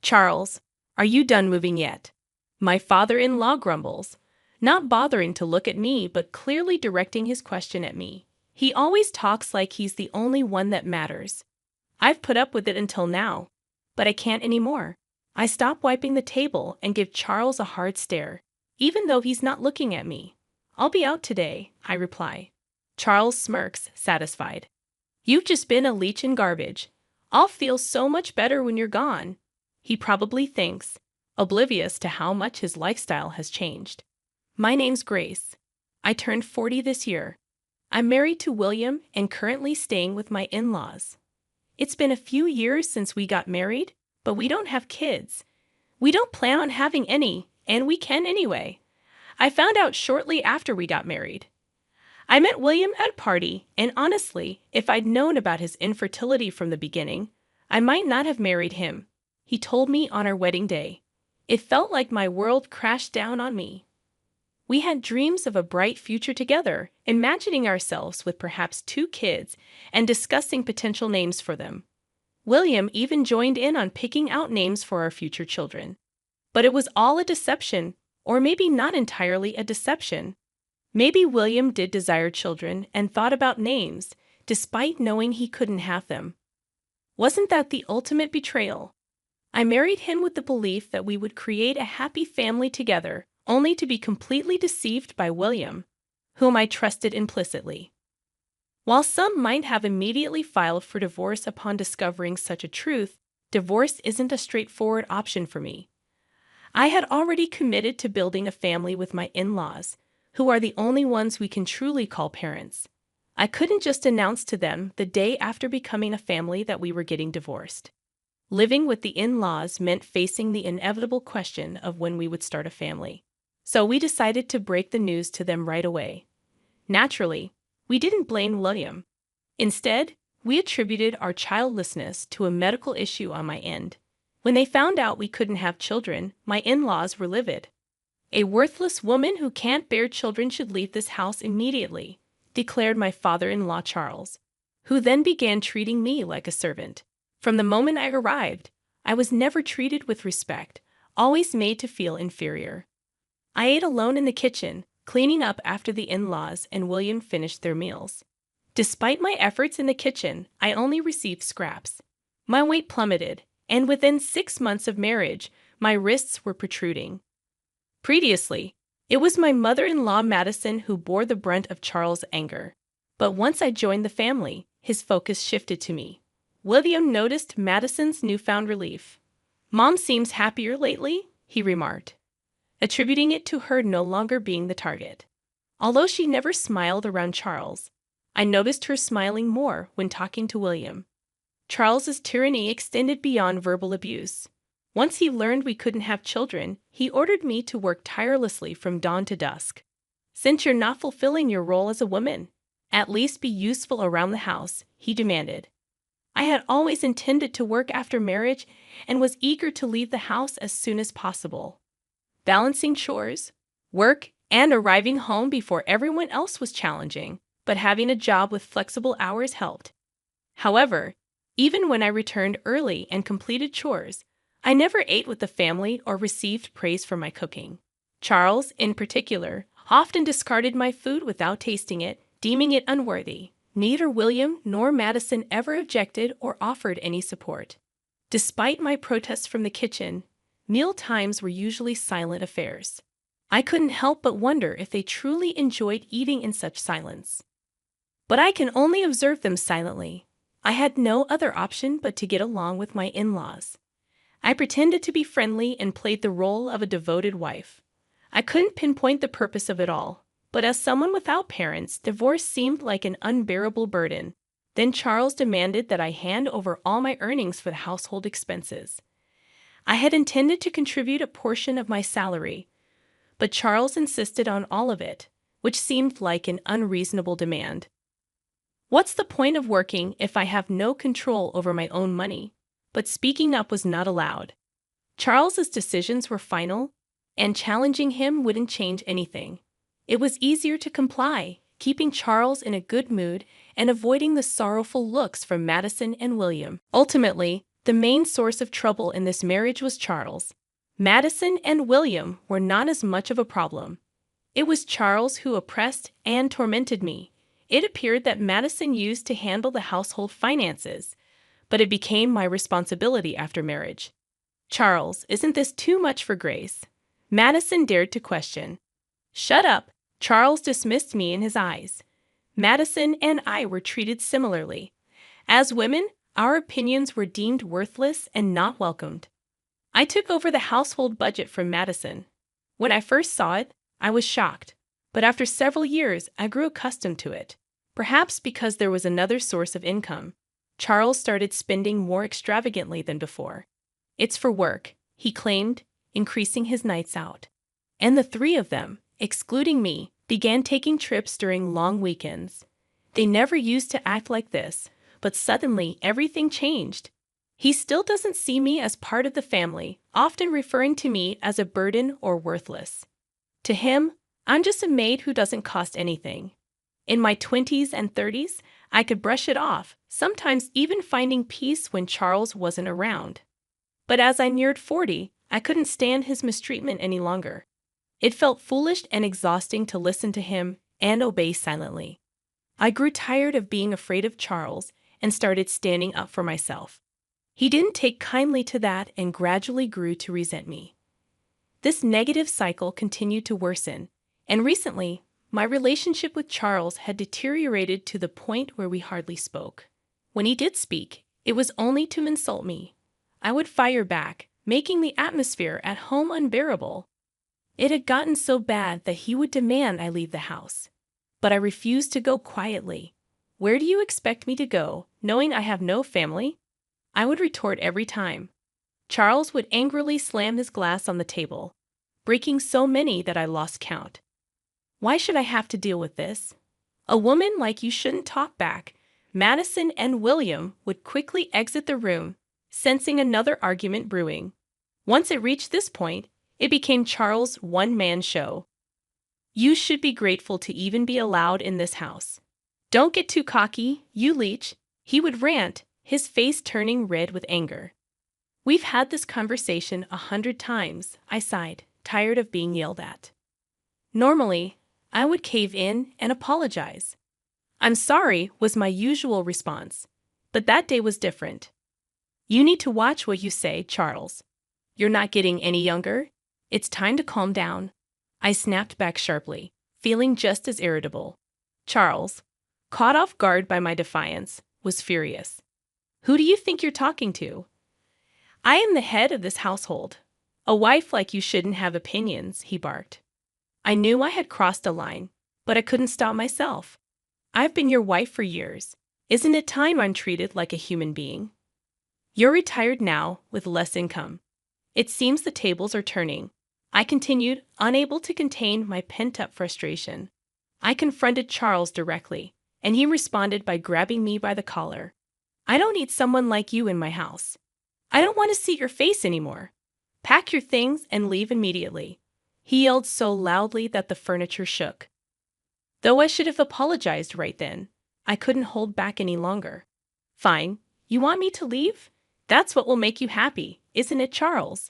Charles, are you done moving yet? My father-in-law grumbles, not bothering to look at me but clearly directing his question at me. He always talks like he's the only one that matters. I've put up with it until now, but I can't anymore. I stop wiping the table and give Charles a hard stare, even though he's not looking at me. I'll be out today, I reply. Charles smirks, satisfied. You've just been a leech in garbage. I'll feel so much better when you're gone. He probably thinks, oblivious to how much his lifestyle has changed. My name's Grace. I turned 40 this year. I'm married to William and currently staying with my in-laws. It's been a few years since we got married, but we don't have kids. We don't plan on having any, and we can anyway. I found out shortly after we got married. I met William at a party, and honestly, if I'd known about his infertility from the beginning, I might not have married him. He told me on our wedding day. It felt like my world crashed down on me. We had dreams of a bright future together, imagining ourselves with perhaps 2 kids and discussing potential names for them. William even joined in on picking out names for our future children. But it was all a deception, or maybe not entirely a deception. Maybe William did desire children and thought about names, despite knowing he couldn't have them. Wasn't that the ultimate betrayal? I married him with the belief that we would create a happy family together, only to be completely deceived by William, whom I trusted implicitly. While some might have immediately filed for divorce upon discovering such a truth, divorce isn't a straightforward option for me. I had already committed to building a family with my in-laws, who are the only ones we can truly call parents. I couldn't just announce to them the day after becoming a family that we were getting divorced. Living with the in-laws meant facing the inevitable question of when we would start a family. So we decided to break the news to them right away. Naturally, we didn't blame William. Instead, we attributed our childlessness to a medical issue on my end. When they found out we couldn't have children, my in-laws were livid. A worthless woman who can't bear children should leave this house immediately, declared my father-in-law Charles, who then began treating me like a servant. From the moment I arrived, I was never treated with respect, always made to feel inferior. I ate alone in the kitchen, cleaning up after the in-laws and William finished their meals. Despite my efforts in the kitchen, I only received scraps. My weight plummeted, and within 6 months of marriage, my wrists were protruding. Previously, it was my mother-in-law Madison who bore the brunt of Charles' anger. But once I joined the family, his focus shifted to me. William noticed Madison's newfound relief. "Mom seems happier lately," he remarked, attributing it to her no longer being the target. Although she never smiled around Charles, I noticed her smiling more when talking to William. Charles's tyranny extended beyond verbal abuse. Once he learned we couldn't have children, he ordered me to work tirelessly from dawn to dusk. "Since you're not fulfilling your role as a woman, at least be useful around the house," he demanded. I had always intended to work after marriage and was eager to leave the house as soon as possible. Balancing chores, work, and arriving home before everyone else was challenging, but having a job with flexible hours helped. However, even when I returned early and completed chores, I never ate with the family or received praise for my cooking. Charles, in particular, often discarded my food without tasting it, deeming it unworthy. Neither William nor Madison ever objected or offered any support. Despite my protests from the kitchen, meal times were usually silent affairs. I couldn't help but wonder if they truly enjoyed eating in such silence. But I can only observe them silently. I had no other option but to get along with my in-laws. I pretended to be friendly and played the role of a devoted wife. I couldn't pinpoint the purpose of it all, but as someone without parents, divorce seemed like an unbearable burden. Then Charles demanded that I hand over all my earnings for the household expenses. I had intended to contribute a portion of my salary, but Charles insisted on all of it, which seemed like an unreasonable demand. What's the point of working if I have no control over my own money? But speaking up was not allowed. Charles's decisions were final, and challenging him wouldn't change anything. It was easier to comply, keeping Charles in a good mood and avoiding the sorrowful looks from Madison and William. Ultimately, the The main source of trouble in this marriage was Charles. Madison and William were not as much of a problem. It was Charles who oppressed and tormented me. It appeared that Madison used to handle the household finances, but it became my responsibility after marriage. Charles, isn't this too much for Grace? Madison dared to question. Shut up, Charles dismissed me in his eyes. Madison and I were treated similarly. As women, our opinions were deemed worthless and not welcomed. I took over the household budget from Madison. When I first saw it, I was shocked, but after several years, I grew accustomed to it. Perhaps because there was another source of income. Charles started spending more extravagantly than before. It's for work, he claimed, increasing his nights out. And the three of them, excluding me, began taking trips during long weekends. They never used to act like this, but suddenly everything changed. He still doesn't see me as part of the family, often referring to me as a burden or worthless. To him, I'm just a maid who doesn't cost anything. In my 20s and 30s, I could brush it off, sometimes even finding peace when Charles wasn't around. But as I neared 40, I couldn't stand his mistreatment any longer. It felt foolish and exhausting to listen to him and obey silently. I grew tired of being afraid of Charles and started standing up for myself. He didn't take kindly to that and gradually grew to resent me. This negative cycle continued to worsen, and recently, my relationship with Charles had deteriorated to the point where we hardly spoke. When he did speak, it was only to insult me. I would fire back, making the atmosphere at home unbearable. It had gotten so bad that he would demand I leave the house. But I refused to go quietly. Where do you expect me to go, knowing I have no family? I would retort every time. Charles would angrily slam his glass on the table, breaking so many that I lost count. Why should I have to deal with this? A woman like you shouldn't talk back. Madison and William would quickly exit the room, sensing another argument brewing. Once it reached this point, it became Charles' one-man show. You should be grateful to even be allowed in this house. Don't get too cocky, you leech, he would rant, his face turning red with anger. We've had this conversation 100 times, I sighed, tired of being yelled at. Normally, I would cave in and apologize. I'm sorry was my usual response, but that day was different. You need to watch what you say, Charles. You're not getting any younger. It's time to calm down. I snapped back sharply, feeling just as irritable. Charles, caught off guard by my defiance, was furious. Who do you think you're talking to? I am the head of this household. A wife like you shouldn't have opinions, he barked. I knew I had crossed a line, but I couldn't stop myself. I've been your wife for years. Isn't it time I'm treated like a human being? You're retired now, with less income. It seems the tables are turning. I continued, unable to contain my pent-up frustration. I confronted Charles directly, and he responded by grabbing me by the collar. I don't need someone like you in my house. I don't want to see your face anymore. Pack your things and leave immediately. He yelled so loudly that the furniture shook. Though I should have apologized right then, I couldn't hold back any longer. Fine, you want me to leave? That's what will make you happy, isn't it, Charles?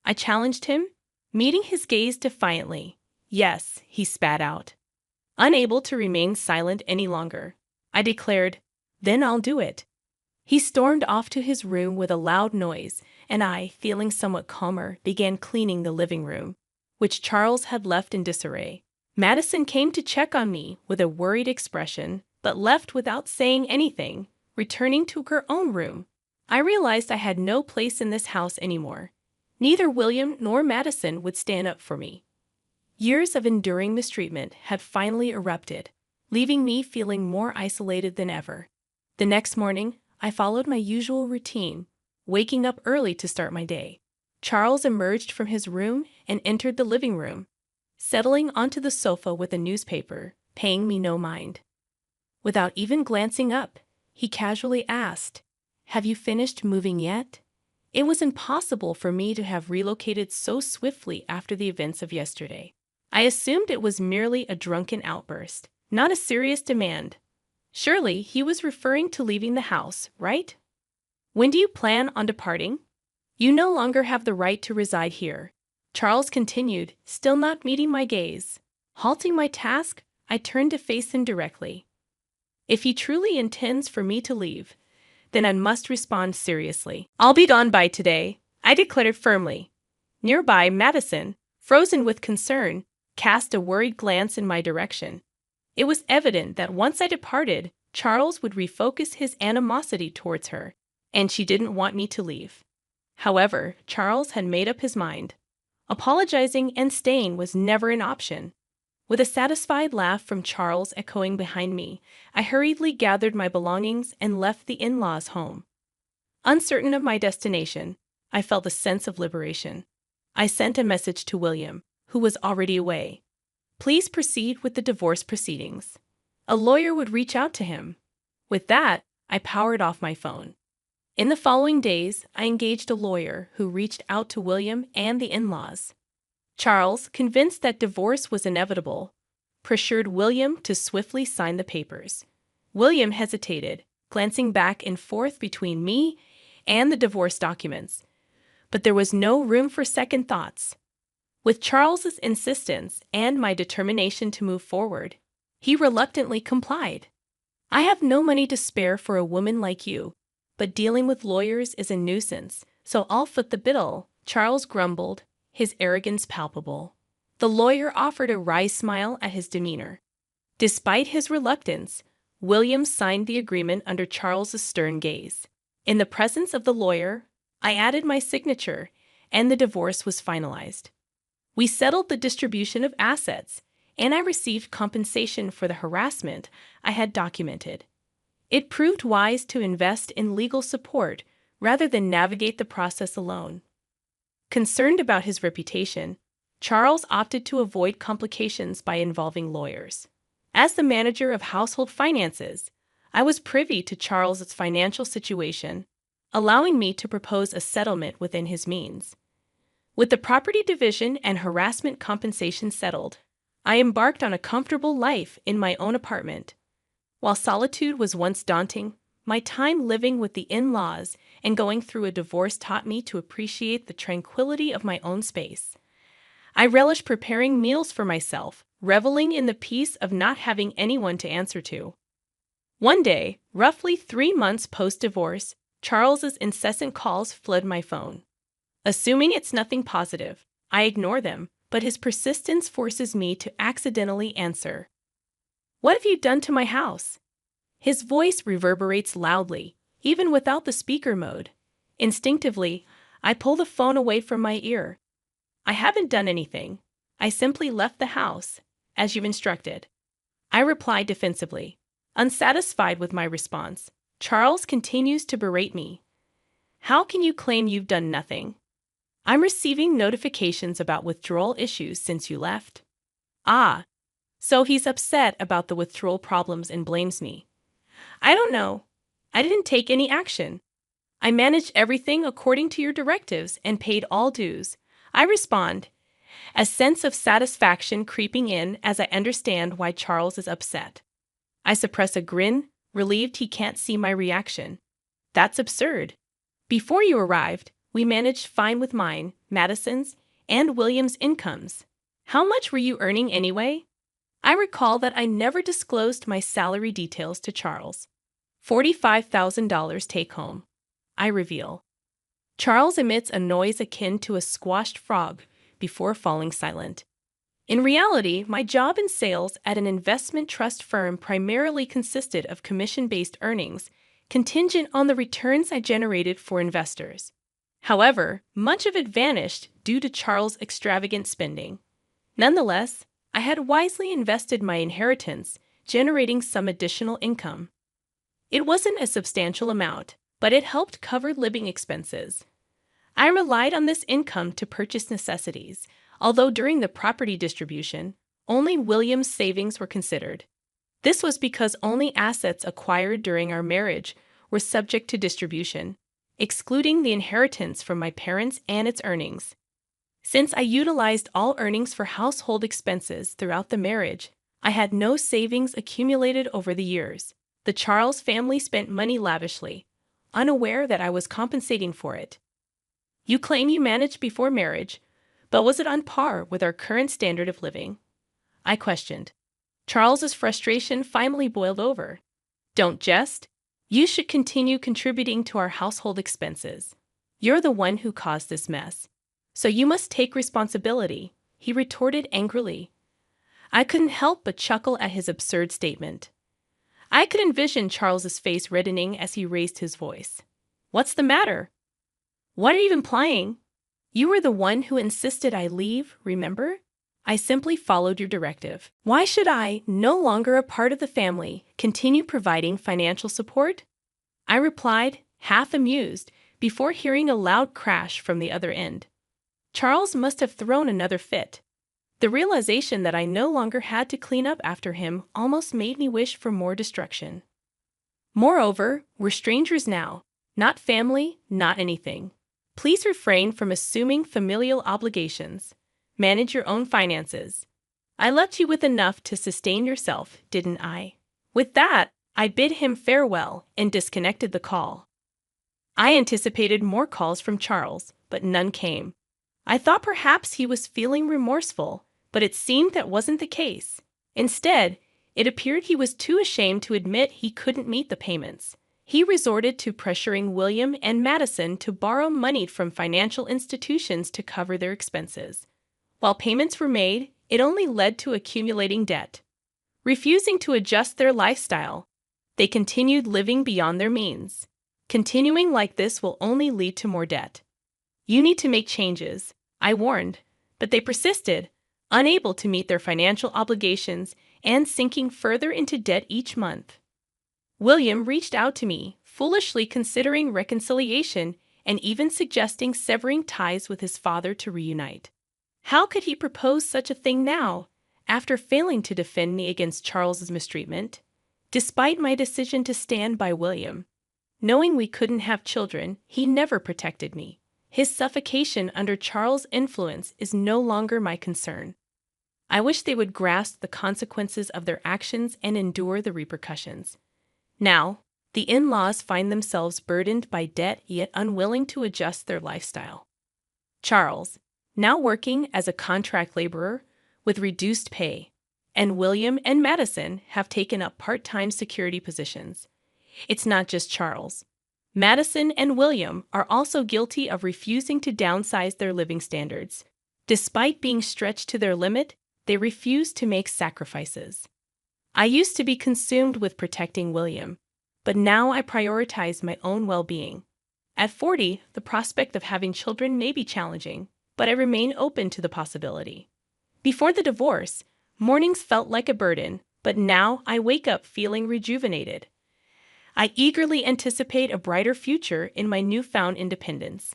I challenged him, meeting his gaze defiantly. Yes, he spat out. Unable to remain silent any longer, I declared, then I'll do it. He stormed off to his room with a loud noise, and I, feeling somewhat calmer, began cleaning the living room, which Charles had left in disarray. Madison came to check on me with a worried expression, but left without saying anything, returning to her own room. I realized I had no place in this house anymore. Neither William nor Madison would stand up for me. Years of enduring mistreatment had finally erupted, leaving me feeling more isolated than ever. The next morning, I followed my usual routine, waking up early to start my day. Charles emerged from his room and entered the living room, settling onto the sofa with a newspaper, paying me no mind. Without even glancing up, he casually asked, "Have you finished moving yet?" It was impossible for me to have relocated so swiftly after the events of yesterday. I assumed it was merely a drunken outburst, not a serious demand. Surely he was referring to leaving the house, right? When do you plan on departing? You no longer have the right to reside here. Charles continued, still not meeting my gaze. Halting my task, I turned to face him directly. If he truly intends for me to leave, then I must respond seriously. I'll be gone by today, I declared firmly. Nearby, Madison, frozen with concern, cast a worried glance in my direction. It was evident that once I departed, Charles would refocus his animosity towards her, and she didn't want me to leave. However, Charles had made up his mind. Apologizing and staying was never an option. With a satisfied laugh from Charles echoing behind me, I hurriedly gathered my belongings and left the in-laws' home. Uncertain of my destination, I felt a sense of liberation. I sent a message to William, who was already away. Please proceed with the divorce proceedings. A lawyer would reach out to him. With that, I powered off my phone. In the following days, I engaged a lawyer who reached out to William and the in-laws. Charles, convinced that divorce was inevitable, pressured William to swiftly sign the papers. William hesitated, glancing back and forth between me and the divorce documents. But there was no room for second thoughts. With Charles's insistence and my determination to move forward, he reluctantly complied. I have no money to spare for a woman like you, but dealing with lawyers is a nuisance, so I'll foot the bill, Charles grumbled, his arrogance palpable. The lawyer offered a wry smile at his demeanor. Despite his reluctance, William signed the agreement under Charles's stern gaze. In the presence of the lawyer, I added my signature, and the divorce was finalized. We settled the distribution of assets, and I received compensation for the harassment I had documented. It proved wise to invest in legal support rather than navigate the process alone. Concerned about his reputation, Charles opted to avoid complications by involving lawyers. As the manager of household finances, I was privy to Charles's financial situation, allowing me to propose a settlement within his means. With the property division and harassment compensation settled, I embarked on a comfortable life in my own apartment. While solitude was once daunting, my time living with the in-laws and going through a divorce taught me to appreciate the tranquility of my own space. I relished preparing meals for myself, reveling in the peace of not having anyone to answer to. One day, roughly 3 months post-divorce, Charles's incessant calls flood my phone. Assuming it's nothing positive, I ignore them, but his persistence forces me to accidentally answer. "What have you done to my house?" His voice reverberates loudly, even without the speaker mode. Instinctively, I pull the phone away from my ear. "I haven't done anything. I simply left the house, as you've instructed." I reply defensively. Unsatisfied with my response, Charles continues to berate me. "How can you claim you've done nothing? I'm receiving notifications about withdrawal issues since you left." Ah, so he's upset about the withdrawal problems and blames me. I don't know. I didn't take any action. I managed everything according to your directives and paid all dues. I respond, a sense of satisfaction creeping in as I understand why Charles is upset. I suppress a grin, relieved he can't see my reaction. That's absurd. Before you arrived, we managed fine with mine, Madison's, and William's incomes. How much were you earning anyway? I recall that I never disclosed my salary details to Charles. $45,000 take home. I reveal. Charles emits a noise akin to a squashed frog before falling silent. In reality, my job in sales at an investment trust firm primarily consisted of commission-based earnings, contingent on the returns I generated for investors. However, much of it vanished due to Charles' extravagant spending. Nonetheless, I had wisely invested my inheritance, generating some additional income. It wasn't a substantial amount, but it helped cover living expenses. I relied on this income to purchase necessities, although during the property distribution, only William's savings were considered. This was because only assets acquired during our marriage were subject to distribution, excluding the inheritance from my parents and its earnings. Since I utilized all earnings for household expenses throughout the marriage, I had no savings accumulated over the years. The Charles family spent money lavishly, unaware that I was compensating for it. You claim you managed before marriage, but was it on par with our current standard of living? I questioned. Charles's frustration finally boiled over. Don't jest. You should continue contributing to our household expenses. You're the one who caused this mess. So you must take responsibility, he retorted angrily. I couldn't help but chuckle at his absurd statement. I could envision Charles's face reddening as he raised his voice. What's the matter? What are you implying? You were the one who insisted I leave, remember? I simply followed your directive. Why should I, no longer a part of the family, continue providing financial support? I replied, half amused, before hearing a loud crash from the other end. Charles must have thrown another fit. The realization that I no longer had to clean up after him almost made me wish for more destruction. Moreover, we're strangers now, not family, not anything. Please refrain from assuming familial obligations. Manage your own finances. I left you with enough to sustain yourself, didn't I? With that, I bid him farewell and disconnected the call. I anticipated more calls from Charles, but none came. I thought perhaps he was feeling remorseful, but it seemed that wasn't the case. Instead, it appeared he was too ashamed to admit he couldn't meet the payments. He resorted to pressuring William and Madison to borrow money from financial institutions to cover their expenses. While payments were made, it only led to accumulating debt. Refusing to adjust their lifestyle, they continued living beyond their means. Continuing like this will only lead to more debt. You need to make changes, I warned, but they persisted, unable to meet their financial obligations and sinking further into debt each month. William reached out to me, foolishly considering reconciliation and even suggesting severing ties with his father to reunite. How could he propose such a thing now, after failing to defend me against Charles's mistreatment? Despite my decision to stand by William, knowing we couldn't have children, he never protected me. His suffocation under Charles' influence is no longer my concern. I wish they would grasp the consequences of their actions and endure the repercussions. Now, the in-laws find themselves burdened by debt yet unwilling to adjust their lifestyle. Charles, now working as a contract laborer with reduced pay, and William and Madison have taken up part-time security positions. It's not just Charles. Madison and William are also guilty of refusing to downsize their living standards. Despite being stretched to their limit, they refuse to make sacrifices. I used to be consumed with protecting William, but now I prioritize my own well-being. At 40, the prospect of having children may be challenging, but I remain open to the possibility. Before the divorce, mornings felt like a burden, but now I wake up feeling rejuvenated. I eagerly anticipate a brighter future in my newfound independence.